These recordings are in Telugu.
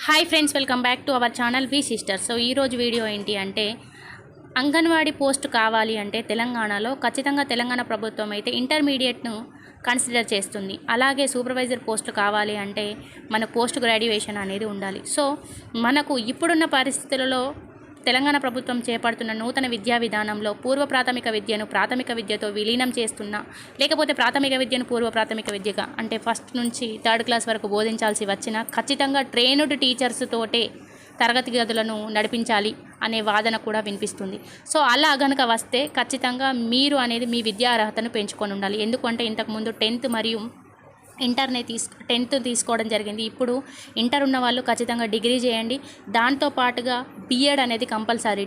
Hi friends, welcome back to our channel V sister. So ఈరోజు వీడియో ఏంటి అంటే, అంగన్వాడీ పోస్ట్ కావాలి అంటే తెలంగాణలో ఖచ్చితంగా తెలంగాణ ప్రభుత్వం అయితే ఇంటర్మీడియట్ను కన్సిడర్ చేస్తుంది. అలాగే సూపర్వైజర్ పోస్టు కావాలి అంటే మన పోస్ట్ గ్రాడ్యుయేషన్ అనేది ఉండాలి. సో మనకు ఇప్పుడున్న పరిస్థితులలో తెలంగాణ ప్రభుత్వం చేపడుతున్న నూతన విద్యా విధానంలో పూర్వ ప్రాథమిక విద్యను ప్రాథమిక విద్యతో విలీనం చేస్తున్నా, లేకపోతే ప్రాథమిక విద్యను పూర్వ ప్రాథమిక విద్యగా అంటే ఫస్ట్ నుంచి థర్డ్ క్లాస్ వరకు బోధించాల్సి వచ్చినా ఖచ్చితంగా ట్రైన్డ్ టీచర్స్ తోటే తరగతి గదులను నడిపించాలి అనే వాదన కూడా వినిపిస్తుంది. సో అలా గనుక వస్తే ఖచ్చితంగా మీరు అనేది మీ విద్యా అర్హతను పెంచుకొని ఉండాలి. ఎందుకంటే ఇంతకుముందు 10th మరియు ఇంటర్నే 10th తీసుకోవడం జరిగింది. ఇప్పుడు ఇంటర్ ఉన్న వాళ్ళు ఖచ్చితంగా డిగ్రీ చేయండి. దాంతో పాటుగా బీఎడ్ అనేది కంపల్సరీ,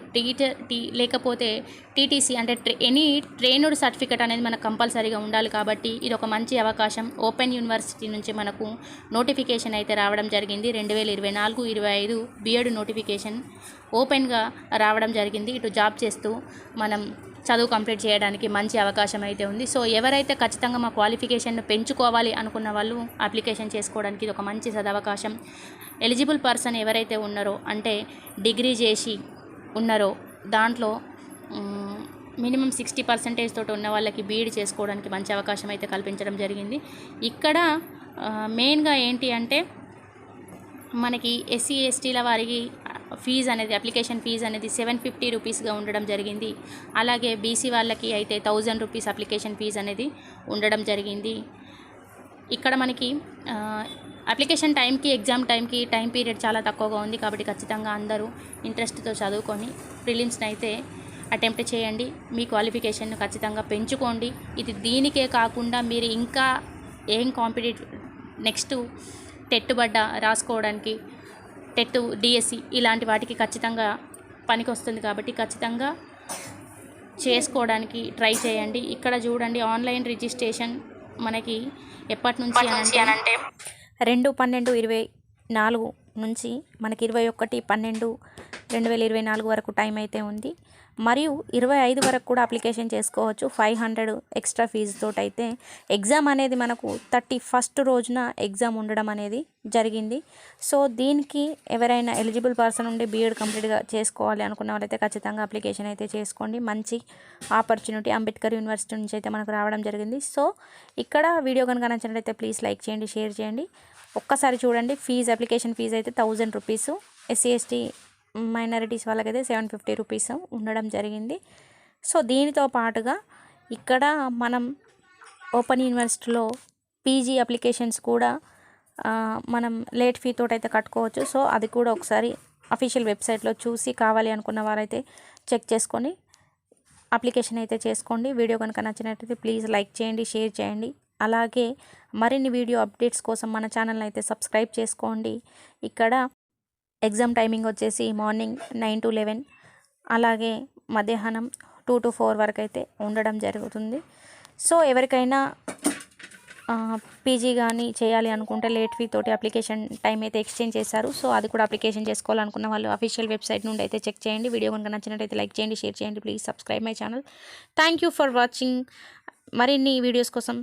లేకపోతే టీటీసీ అంటే ఎనీ ట్రైన్డ్ సర్టిఫికేట్ అనేది మనకు కంపల్సరీగా ఉండాలి. కాబట్టి ఇది ఒక మంచి అవకాశం. ఓపెన్ యూనివర్సిటీ నుంచి మనకు నోటిఫికేషన్ అయితే రావడం జరిగింది. 2024-25 బీఎడ్ నోటిఫికేషన్ ఓపెన్గా రావడం జరిగింది. ఇటు జాబ్ చేస్తూ మనం చదువు కంప్లీట్ చేయడానికి మంచి అవకాశం అయితే ఉంది. సో ఎవరైతే ఖచ్చితంగా మా క్వాలిఫికేషన్ను పెంచుకోవాలి అనుకున్న వాళ్ళు అప్లికేషన్ చేసుకోవడానికి ఇది ఒక మంచి సదవకాశం. ఎలిజిబుల్ పర్సన్ ఎవరైతే ఉన్నారో అంటే డిగ్రీ చేసి ఉన్నారో దాంట్లో మినిమం 60% తోటి ఉన్న వాళ్ళకి బీఈడీ చేసుకోవడానికి మంచి అవకాశం అయితే కల్పించడం జరిగింది. ఇక్కడ మెయిన్గా ఏంటి అంటే మనకి ఎస్సీ ఎస్టీల వారికి ఫీజు అనేది అప్లికేషన్ ఫీజు అనేది 750 రూపీస్గా ఉండడం జరిగింది. అలాగే బీసీ వాళ్ళకి అయితే 1000 రూపీస్ అప్లికేషన్ ఫీజు అనేది ఉండడం జరిగింది. ఇక్కడ మనకి అప్లికేషన్ టైంకి ఎగ్జామ్ టైంకి టైం పీరియడ్ చాలా తక్కువగా ఉంది. కాబట్టి ఖచ్చితంగా అందరూ ఇంట్రెస్ట్తో చదువుకొని ప్రిలిమ్స్ని అయితే అటెంప్ట్ చేయండి. మీ క్వాలిఫికేషన్ను ఖచ్చితంగా పెంచుకోండి. ఇది దీనికే కాకుండా మీరు ఇంకా ఏం కాంపిటేటివ్ నెక్స్ట్ టెట్ బడ్డ రాసుకోవడానికి, టెట్ డిఎస్సి ఇలాంటి వాటికి ఖచ్చితంగా పనికి వస్తుంది. కాబట్టి ఖచ్చితంగా చేసుకోవడానికి ట్రై చేయండి. ఇక్కడ చూడండి, ఆన్లైన్ రిజిస్ట్రేషన్ మనకి ఎప్పటి నుంచి అంటే 2/12/24 నుంచి మనకి 21/12/2024 వరకు టైం అయితే ఉంది. మరియు 25 వరకు కూడా అప్లికేషన్ చేసుకోవచ్చు. 500 ఎక్స్ట్రా ఫీజుతో అయితే ఎగ్జామ్ అనేది మనకు 31st రోజున ఎగ్జామ్ ఉండడం అనేది జరిగింది. సో దీనికి ఎవరైనా ఎలిజిబుల్ పర్సన్ ఉండి బీఎడ్ కంప్లీట్గా చేసుకోవాలి అనుకున్న వాళ్ళైతే ఖచ్చితంగా అప్లికేషన్ అయితే చేసుకోండి. మంచి ఆపర్చునిటీ అంబేద్కర్ యూనివర్సిటీ నుంచి అయితే మనకు రావడం జరిగింది. సో ఇక్కడ వీడియో కనుక నచ్చినట్లయితే ప్లీజ్ లైక్ చేయండి, షేర్ చేయండి. ఒక్కసారి చూడండి, అప్లికేషన్ ఫీజు అయితే 1000 రూపీస్, ఎస్సీ ఎస్టీ మైనారిటీస్ వాళ్ళకైతే 750 రూపీస్ ఉండడం జరిగింది. సో దీనితో పాటుగా ఇక్కడ మనం ఓపెన్ యూనివర్సిటీలో పీజీ అప్లికేషన్స్ కూడా మనం లేట్ ఫీ తోటి అయితే కట్టుకోవచ్చు. సో అది కూడా ఒకసారి అఫీషియల్ వెబ్సైట్లో చూసి కావాలి అనుకున్న వారైతే చెక్ చేసుకొని అప్లికేషన్ అయితే చేసుకోండి. వీడియో కనుక నచ్చినట్లయితే ప్లీజ్ లైక్ చేయండి, షేర్ చేయండి. అలాగే మరిన్ని వీడియో అప్డేట్స్ కోసం మన ఛానల్ని అయితే సబ్స్క్రైబ్ చేసుకోండి. ఇక్కడ ఎగ్జామ్ టైమింగ్ వచ్చేసి మార్నింగ్ 9 to 11, అలాగే మధ్యాహ్నం 2 to 4 వరకు అయితే ఉండడం జరుగుతుంది. సో ఎవరికైనా పీజీ కానీ చేయాలి అనుకుంటే లేట్ ఫీ తోటి అప్లికేషన్ టైం అయితే ఎక్స్చేంజ్ చేశారు. సో అది కూడా అప్లికేషన్ చేసుకోవాలనుకున్న వాళ్ళు అఫీషియల్ వెబ్సైట్ నుండి అయితే చెక్ చేయండి. వీడియో కనుక నచ్చినట్టయితే లైక్ చేయండి, షేర్ చేయండి. Please subscribe my channel. Thank you for watching. మరిన్ని వీడియోస్ కోసం